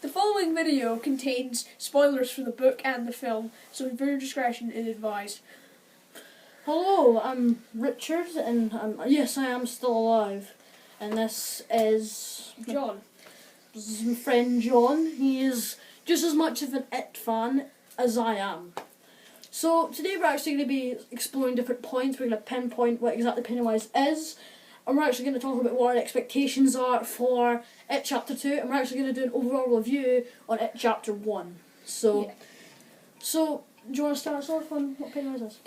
The following video contains spoilers for the book and the film, so viewer discretion is advised. Hello, I'm Richard, and yes, I am still alive. And this is John. This is my friend John. He is just as much of an It fan as I am. So today we're actually going to be exploring different points. We're going to pinpoint what exactly Pennywise is, and we're actually going to talk about what our expectations are for It Chapter 2, and we're actually going to do an overall review on It Chapter 1. So, do you want to start us off on what Pennywise is?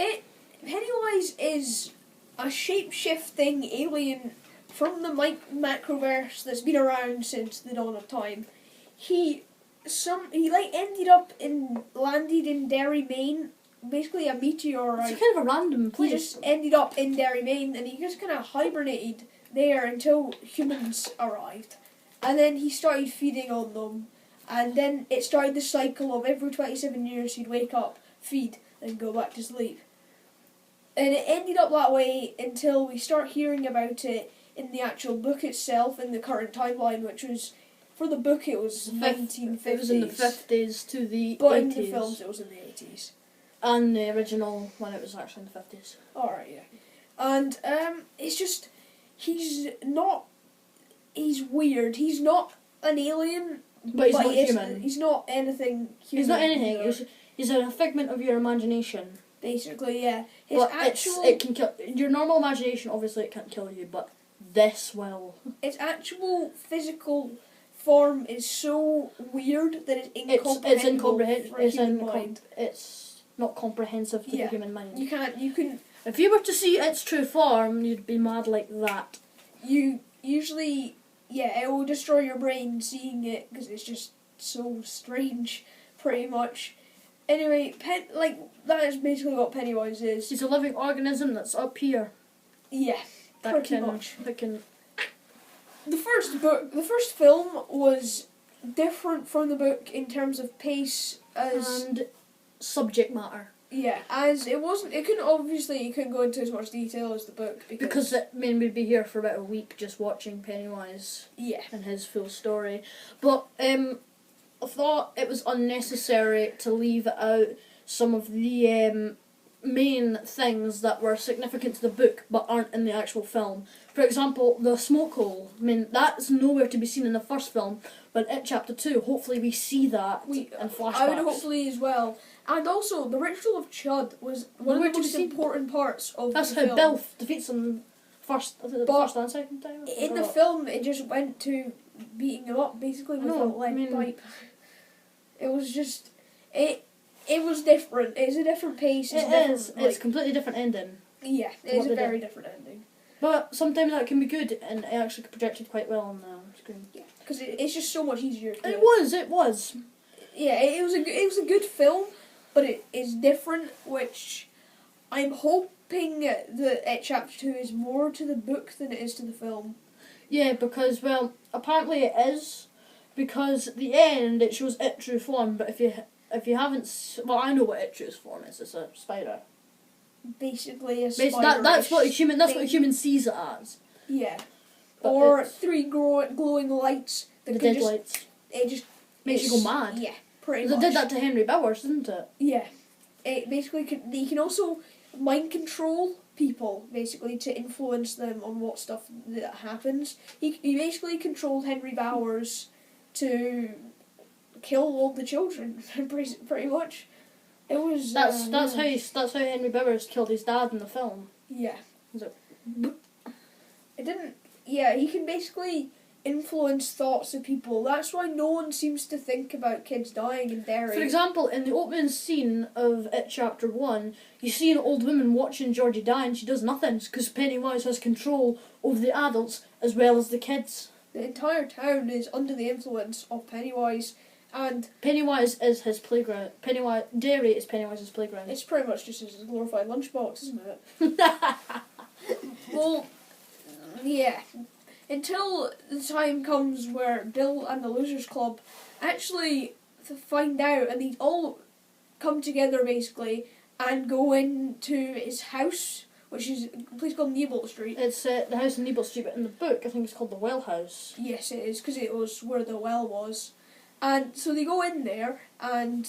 Pennywise is a shape-shifting alien from the macroverse that's been around since the dawn of time. He landed in Derry, Maine. Basically a meteorite. It's kind of a random place. He just ended up in Derry, Maine, and he just kind of hibernated there until humans arrived. And then he started feeding on them. And then it started the cycle of every 27 years he'd wake up, feed, and go back to sleep. And it ended up that way until we start hearing about it in the actual book itself, in the current timeline, which was, for the book it was 1950s. It was in the 50s to the 80s. But in the films it was in the 80s. And the original when it was actually in the 50s. Alright, yeah. And it's just, he's weird. He's not an alien. But he's not human. He's not anything human. He's not anything. He's a figment of your imagination. Basically, yeah. It can kill your normal imagination. Obviously, it can't kill you, but this will. Its actual physical form is so weird that it's incomprehensible. It's not comprehensive to the human mind. You can. If you were to see its true form, you'd be mad like that. You usually, it will destroy your brain seeing it because it's just so strange, pretty much. Anyway, that is basically what Pennywise is. He's a living organism that's up here. Yeah, pretty much. The first film was different from the book in terms of pace and subject matter. Yeah, as it couldn't go into as much detail as the book because we'd be here for about a week just watching Pennywise. Yeah. And his full story. But I thought it was unnecessary to leave out some of the main things that were significant to the book but aren't in the actual film. For example, the smoke hole. I mean, that's nowhere to be seen in the first film, but in Chapter 2, hopefully we see that in flashbacks. I would hopefully as well. And also, the ritual of Chud was one of the most important parts of the film. That's how Bill defeats him first and second time. In the film, it just went to beating him up, basically, with a lead pipe. It was just... It was different. It's a different pace. It's a completely different ending. Yeah, it is a very different ending. But sometimes that can be good, and it actually projected quite well on the screen. Yeah, because it's just so much easier. It was. Yeah, it was a good film, but it is different, which I'm hoping that It Chapter 2 is more to the book than it is to the film. Yeah, because, apparently it is, because at the end it shows It true form, but if you haven't... Well, I know what It true form is. It's a spider. Basically a spider. That's what a human sees it as. Yeah. But or three glowing lights. The dead lights. It just... Makes you go mad. Yeah, pretty much. They did that to Henry Bowers, didn't it? Yeah. It basically they can also mind control people, basically, to influence them on what stuff that happens. He basically controlled Henry Bowers to kill all the children, pretty much. It was... That's how Henry Bowers killed his dad in the film. Yeah. It didn't... Yeah, he can basically influence thoughts of people. That's why no one seems to think about kids dying in Derry. For example, in the opening scene of It Chapter 1, you see an old woman watching Georgie die and she does nothing because Pennywise has control over the adults as well as the kids. The entire town is under the influence of Pennywise, and... Pennywise is his playground. Derry is Pennywise's playground. It's pretty much just his glorified lunchbox, isn't it? Well, yeah. Until the time comes where Bill and the Losers Club actually find out, and they all come together basically and go into his house, which is a place called Newbolt Street. It's the house in Newbolt Street, but in the book I think it's called the Well House. Yes, it is, because it was where the well was. And so they go in there and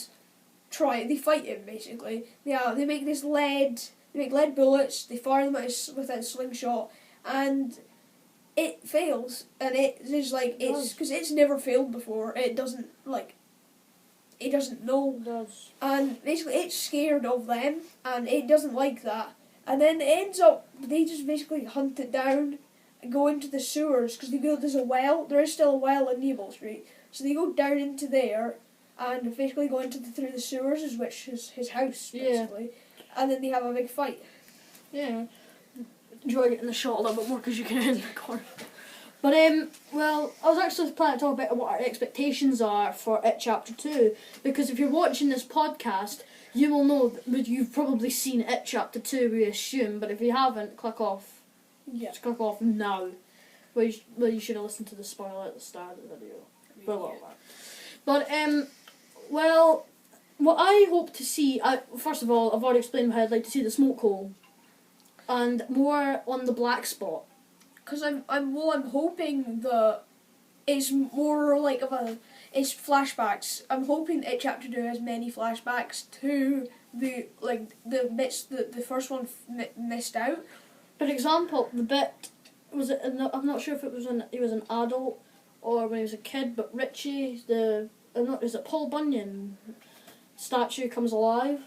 they fight him basically. They make lead bullets, they fire them with a slingshot, and it fails. And it's because it's never failed before. It doesn't know. It does. And basically it's scared of them, and it doesn't like that. And then it ends up, they just basically hunt it down and go into the sewers, because there's a well, there is still a well in Nebel Street. So they go down into there and basically go through the sewers, which is his house, basically. Yeah. And then they have a big fight. Yeah. Enjoy getting the shot a little bit more because you can in the corner. But, well, I was actually planning to talk about what our expectations are for It Chapter 2, because if you're watching this podcast, you will know that you've probably seen It Chapter 2, we assume, but if you haven't, click off. Yeah. Just click off now. Well, you should have listened to the spoiler at the start of the video. Well, but, well, what I hope to see, first of all, I've already explained how I'd like to see the smoke hole, and more on the black spot. Because I'm hoping that it's more like it's flashbacks. I'm hoping It Chapter 2 has many flashbacks to the bits that the first one missed out. For example, the bit was it? I'm not sure if it was when he was an adult or when he was a kid. But Richie, is it Paul Bunyan statue comes alive?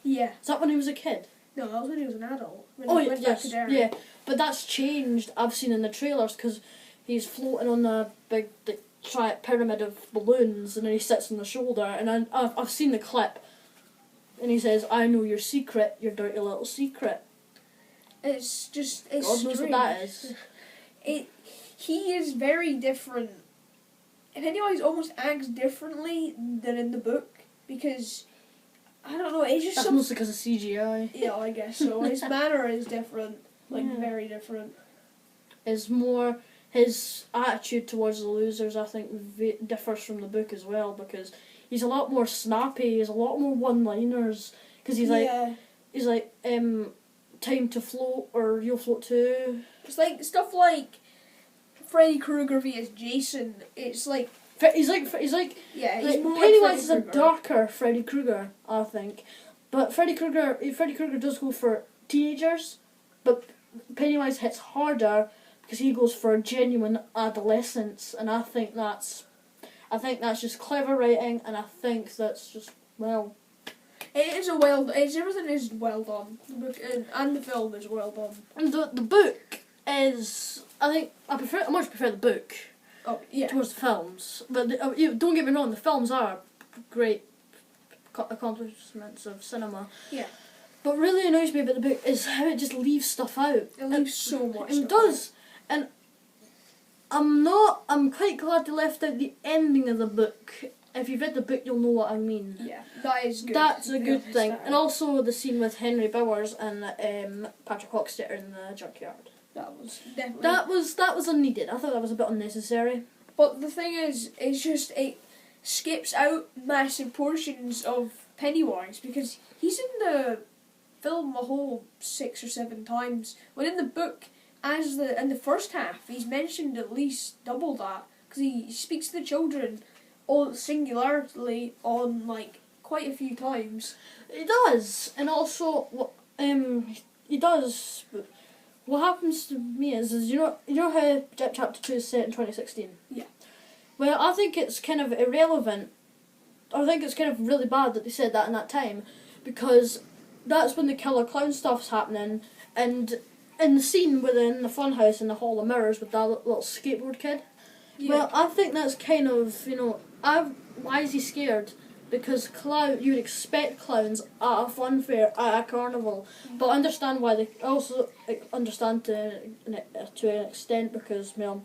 Yeah. Is that when he was a kid? No, that was when he was an adult. Yes, yeah. But that's changed. I've seen in the trailers because he's floating on a big pyramid of balloons, and then he sits on the shoulder. And I've seen the clip, and he says, "I know your secret, your dirty little secret." It's God knows what that is. He is very different. Pennywise almost acts differently than in the book, because I don't know. It's just that's mostly because of CGI. Yeah, I guess so. His manner is different, very different. Is more his attitude towards the losers. I think differs from the book as well, because he's a lot more snappy. He's a lot more one-liners. Because he's like time to float, or you'll float too. It's like stuff like Freddy Krueger vs Jason. It's like he's like yeah. He's more Pennywise is a darker Freddy Krueger, I think, but Freddy Krueger does go for teenagers, but Pennywise hits harder because he goes for genuine adolescence, and I think that's just clever writing, and I think that's just everything is well done. The book and the film is well done. And the book is, I much prefer the book. Oh yeah. Towards the films, but don't get me wrong, the films are great accomplishments of cinema. Yeah. But really annoys me about the book is how it just leaves stuff out. It leaves so much. It does, and I'm quite glad they left out the ending of the book. If you've read the book, you'll know what I mean. Yeah, that is good. That's a good thing. And also the scene with Henry Bowers and Patrick Hockstetter in the junkyard. That was definitely... That was unneeded. I thought that was a bit unnecessary. But the thing is, it skips out massive portions of Pennywise, because he's in the film a whole 6 or 7 times. When in the book, in the first half, he's mentioned at least double that, because he speaks to the children all singularly on quite a few times. He does, and also he does. But what happens to me is you know how Chapter 2 is set in 2016. Yeah. Well, I think it's kind of irrelevant. I think it's kind of really bad that they said that in that time, because that's when the killer clown stuff's happening, and in the scene within the funhouse in the Hall of Mirrors with that little skateboard kid. Yeah. Well, I think that's kind of, why is he scared? Because you would expect clowns at a fun fair, at a carnival, but I understand why they also understand to an extent, because, I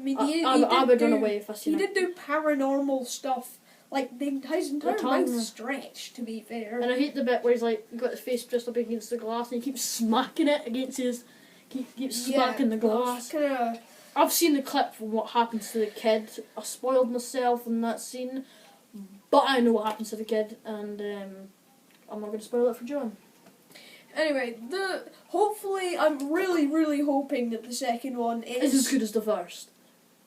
mean, I would run away if I seen him. He did do paranormal stuff. His entire mouth stretched, to be fair. And I hate the bit where he's got his face pressed up against the glass and he keeps smacking it against keeps smacking the glass. I've seen the clip from what happens to the kid. I spoiled myself in that scene, but I know what happens to the kid, and I'm not going to spoil it for John. Anyway, hopefully, I'm really, really hoping that the second one is as good as the first.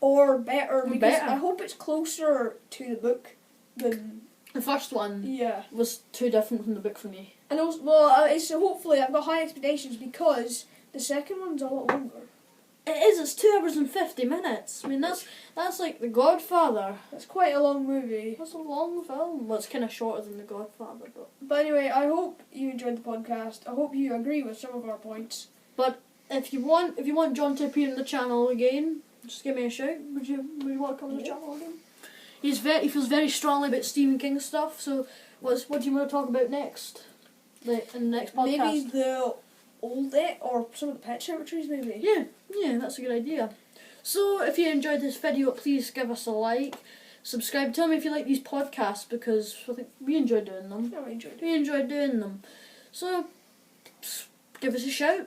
or better, because Better. I hope it's closer to the book than The first one yeah. was too different from the book for me. And also, well, it's hopefully I've got high expectations because the second one's a lot longer. It is. It's 2 hours and 50 minutes. I mean, that's like The Godfather. It's quite a long movie. That's a long film. Well, it's kind of shorter than The Godfather, but. But anyway, I hope you enjoyed the podcast. I hope you agree with some of our points. But if you want John to appear on the channel again, just give me a shout. Would you want to come on the channel again? He feels very strongly about Stephen King stuff. So what do you want to talk about next? In the next podcast. Maybe the old it or some of the Pet Cemeteries, maybe. Yeah, that's a good idea. So if you enjoyed this video, please give us a like, subscribe. Tell me if you like these podcasts because I think we enjoy doing them. Yeah, I enjoyed it. We enjoy doing them. So give us a shout.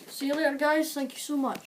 See you later, guys. Thank you so much.